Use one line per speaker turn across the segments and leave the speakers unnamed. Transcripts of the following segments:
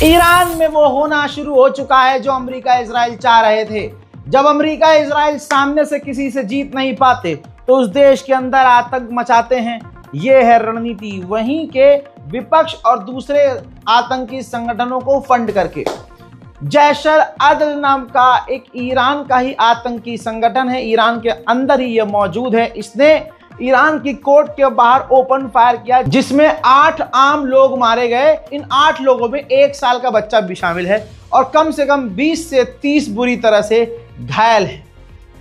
Iran में वो होना शुरू हो चुका है जो अमेरिका इजराइल चाह रहे थे। जब अमेरिका इजराइल सामने से किसी से जीत नहीं पाते तो उस देश के अंदर आतंक मचाते हैं। ये है रणनीति, वहीं के विपक्ष और दूसरे आतंकी संगठनों को फंड करके। जैश अल अदल नाम का एक ईरान का ही आतंकी संगठन है, ईरान के अंदर ही ये मौजूद है। इसने ईरान की कोर्ट के बाहर ओपन फायर किया जिसमें 8 आम लोग मारे गए। इन 8 लोगों में 1 साल का बच्चा भी शामिल है और कम से कम 20 से 30 बुरी तरह से घायल है।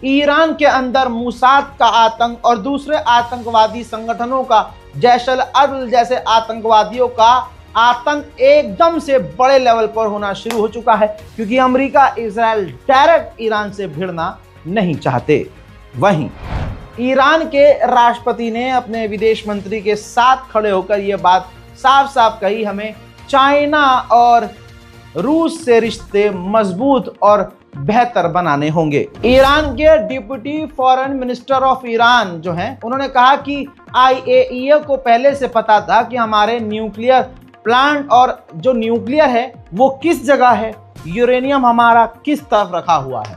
ईरान के अंदर मूसाद का आतंक और दूसरे आतंकवादी संगठनों का, जैश अल अदल जैसे आतंकवादियों का आतंक एकदम से बड़े लेवल पर होना शुरू हो चुका है, क्योंकि अमेरिका इजराइल डायरेक्ट ईरान से भिड़ना नहीं चाहते। वहीं ईरान के राष्ट्रपति ने अपने विदेश मंत्री के साथ खड़े होकर यह बात साफ साफ कही, हमें चाइना और रूस से रिश्ते मजबूत और बेहतर बनाने होंगे। ईरान के deputy foreign minister of Iran जो हैं, उन्होंने कहा कि IAEA को पहले से पता था कि हमारे न्यूक्लियर प्लांट और जो न्यूक्लियर है वो किस जगह है, यूरेनियम हमारा किस तरफ रखा हुआ है।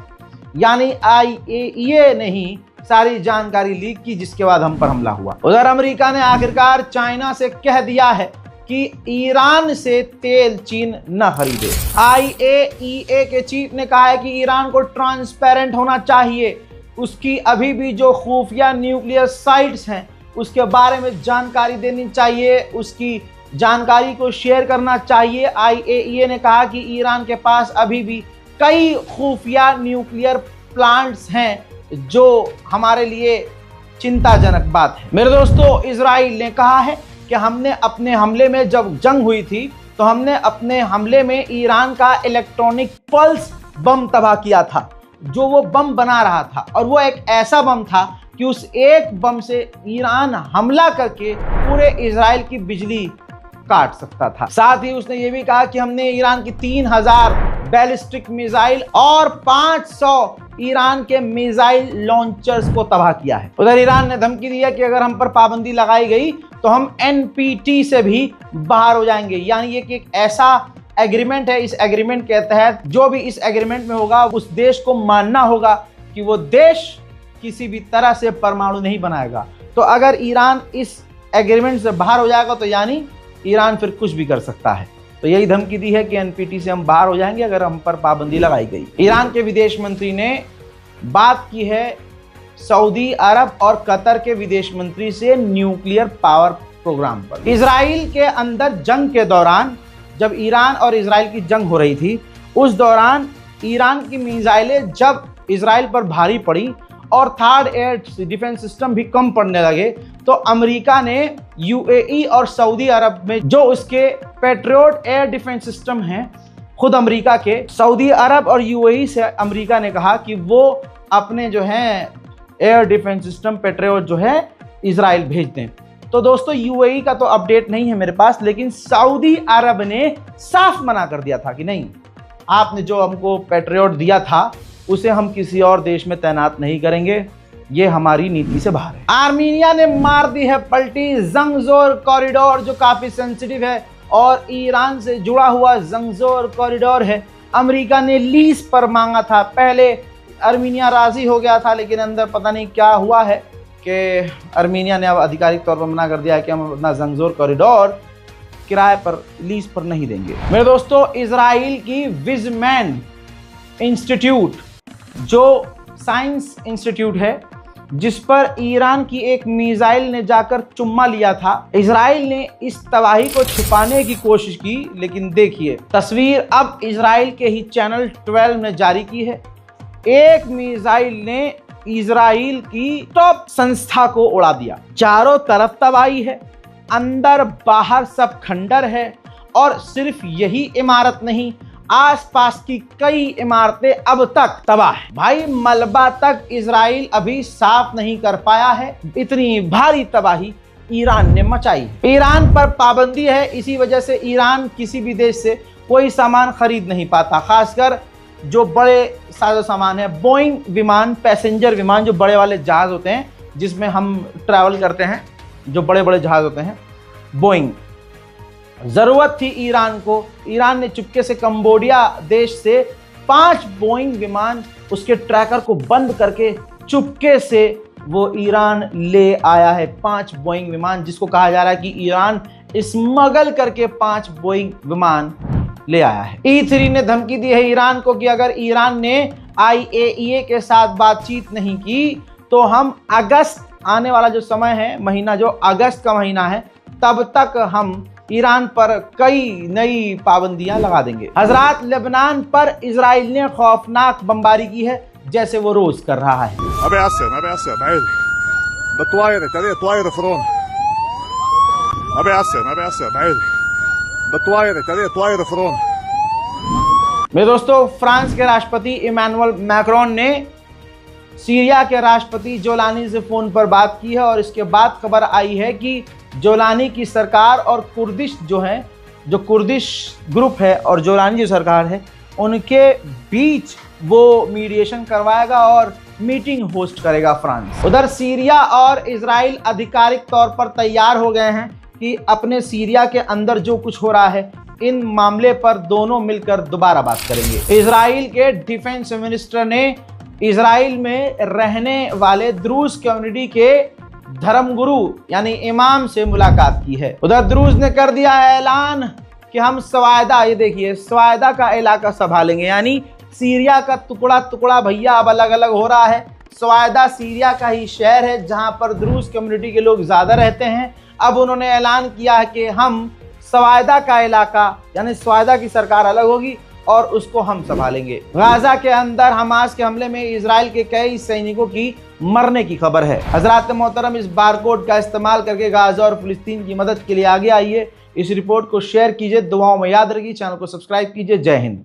यानी IAEA ने ही सारी जानकारी लीक की, जिसके बाद हम पर हमला हुआ। उधर अमेरिका ने आखिरकार चाइना से कह दिया है कि ईरान से तेल चीन न खरीदे। IAEA के चीफ ने कहा है कि ईरान को ट्रांसपेरेंट होना चाहिए, उसकी अभी भी जो खुफिया न्यूक्लियर साइट्स हैं उसके बारे में जानकारी देनी चाहिए, उसकी जानकारी को शेयर करना चाहिए। IAEA ने कहा कि ईरान के पास अभी भी कई खुफिया न्यूक्लियर प्लांट्स हैं, जो हमारे लिए चिंताजनक बात है। मेरे दोस्तों, इजराइल ने कहा है कि हमने अपने हमले में, जब जंग हुई थी तो हमने अपने हमले में ईरान का इलेक्ट्रॉनिक पल्स बम तबाह किया था, जो वो बम बना रहा था, और वो एक ऐसा बम था कि उस एक बम से ईरान हमला करके पूरे इजराइल की बिजली काट सकता था। साथ ही उसने ये भी कहा कि हमने ईरान की 3000 बैलिस्टिक मिसाइल और 500 ईरान के मिसाइल लॉन्चर्स को तबाह किया है। उधर ईरान ने धमकी दी है कि अगर हम पर पाबंदी लगाई गई तो हम NPT से भी बाहर हो जाएंगे। यानी ये कि एक ऐसा एग्रीमेंट है, इस एग्रीमेंट के तहत जो भी इस एग्रीमेंट में होगा उस देश को मानना होगा कि वो देश किसी भी तरह से परमाणु नहीं बनाएगा। तो अगर ईरान इस एग्रीमेंट से बाहर हो जाएगा तो यानी ईरान फिर कुछ भी कर सकता है। तो यही धमकी दी है कि NPT से हम बाहर हो जाएंगे अगर हम पर पाबंदी लगाई गई। ईरान के विदेश मंत्री ने बात की है सऊदी अरब और कतर के विदेश मंत्री से न्यूक्लियर पावर प्रोग्राम पर। इजराइल के अंदर जंग के दौरान, जब ईरान और इजराइल की जंग हो रही थी, उस दौरान ईरान की मिसाइलें जब इजराइल पर भारी पड़ी और थर्ड एयर डिफेंस सिस्टम भी कम पड़ने लगे, तो अमेरिका ने UAE और सऊदी अरब में जो उसके पैट्रियट एयर डिफेंस सिस्टम हैं, खुद अमेरिका के, सऊदी अरब और UAE से अमेरिका ने कहा कि वो अपने जो हैं एयर डिफेंस सिस्टम पैट्रियट जो है इजराइल भेज दें। तो दोस्तों, UAE का तो अपडेट नहीं है मेरे पास, लेकिन सऊदी अरब ने साफ मना कर दिया था कि नहीं, आपने जो हमको पैट्रियट दिया था उसे हम किसी और देश में तैनात नहीं करेंगे, ये हमारी नीति से बाहर है। आर्मीनिया ने मार दी है पलटी जंगजोर कॉरिडोर, जो काफी सेंसिटिव है और ईरान से जुड़ा हुआ जंगजोर कॉरिडोर है। अमेरिका ने लीज पर मांगा था, पहले आर्मीनिया राजी हो गया था, लेकिन अंदर पता नहीं क्या हुआ है कि आर्मीनिया ने अब आधिकारिक तौर पर मना कर दिया है कि हम अपना जंगजोर कॉरिडोर किराए पर, लीज पर नहीं देंगे। मेरे दोस्तों, इजराइल की विजमैन इंस्टीट्यूट, जो साइंस इंस्टीट्यूट है, जिस पर ईरान की एक मिसाइल ने जाकर चुम्मा लिया था, इजराइल ने इस तबाही को छुपाने की कोशिश की, लेकिन देखिए तस्वीर अब इजराइल के ही चैनल 12 ने जारी की है। एक मिसाइल ने इजराइल की टॉप संस्था को उड़ा दिया, चारों तरफ तबाही है, अंदर बाहर सब खंडर है, और सिर्फ यही इमारत नहीं, आसपास की कई इमारतें अब तक तबाह है। भाई, मलबा तक इजराइल अभी साफ नहीं कर पाया है, इतनी भारी तबाही ईरान ने मचाई। ईरान पर पाबंदी है, इसी वजह से ईरान किसी भी देश से कोई सामान खरीद नहीं पाता, खासकर जो बड़े साजो सामान है, बोइंग विमान, पैसेंजर विमान, जो बड़े वाले जहाज होते हैं जिसमें हम ट्रैवल करते हैं, जो बड़े बड़े जहाज होते हैं बोइंग, जरूरत थी ईरान को, ईरान ने चुपके से कंबोडिया देश से 5 बोइंग विमान, उसके ट्रैकर को बंद करके चुपके से वो ईरान ले आया है 5 बोइंग विमान, जिसको कहा जा रहा है कि ईरान स्मगल करके 5 बोइंग विमान ले आया है। E3 ने धमकी दी है ईरान को कि अगर ईरान ने IAEA के साथ बातचीत नहीं की तो हम अगस्त, आने वाला जो समय है, महीना जो अगस्त का महीना है, तब तक हम ईरान पर कई नई पाबंदियां लगा देंगे। हजरात, लेबनान पर इजराइल ने खौफनाक बमबारी की है, जैसे वो रोज कर रहा है। मेरे दोस्तों, फ्रांस के राष्ट्रपति इमैनुअल मैक्रोन ने सीरिया के राष्ट्रपति जोलानी से फोन पर बात की है और इसके बाद खबर आई है कि जोलानी की सरकार और कुर्दिश जो है, जो कुर्दिश ग्रुप है और जोलानी जो सरकार है, उनके बीच वो मीडिएशन करवाएगा और मीटिंग होस्ट करेगा फ्रांस। उधर सीरिया और इजराइल आधिकारिक तौर पर तैयार हो गए हैं कि अपने सीरिया के अंदर जो कुछ हो रहा है, इन मामले पर दोनों मिलकर दोबारा बात करेंगे। इजराइल के डिफेंस मिनिस्टर ने इजराइल में रहने वाले द्रूज कम्युनिटी के धर्मगुरु यानी इमाम से मुलाकात की है। उधर द्रूज ने कर दिया है ऐलान कि हम सवायदा, ये देखिए, सवायदा का इलाका संभालेंगे, यानी सीरिया का टुकड़ा टुकड़ा भैया अब अलग अलग हो रहा है। सवायदा सीरिया का ही शहर है जहां पर द्रूज कम्युनिटी के लोग ज्यादा रहते हैं। अब उन्होंने ऐलान किया है कि हम सवायदा का इलाका, यानी सवायदा की सरकार अलग होगी और उसको हम संभालेंगे। गाजा के अंदर हमास के हमले में इजराइल के कई सैनिकों की मरने की खबर है। हजरात मोहतरम, इस बारकोड का इस्तेमाल करके गाजा और फिलिस्तीन की मदद के लिए आगे आइए। इस रिपोर्ट को शेयर कीजिए, दुआओं में याद रखिए, चैनल को सब्सक्राइब कीजिए। जय हिंद।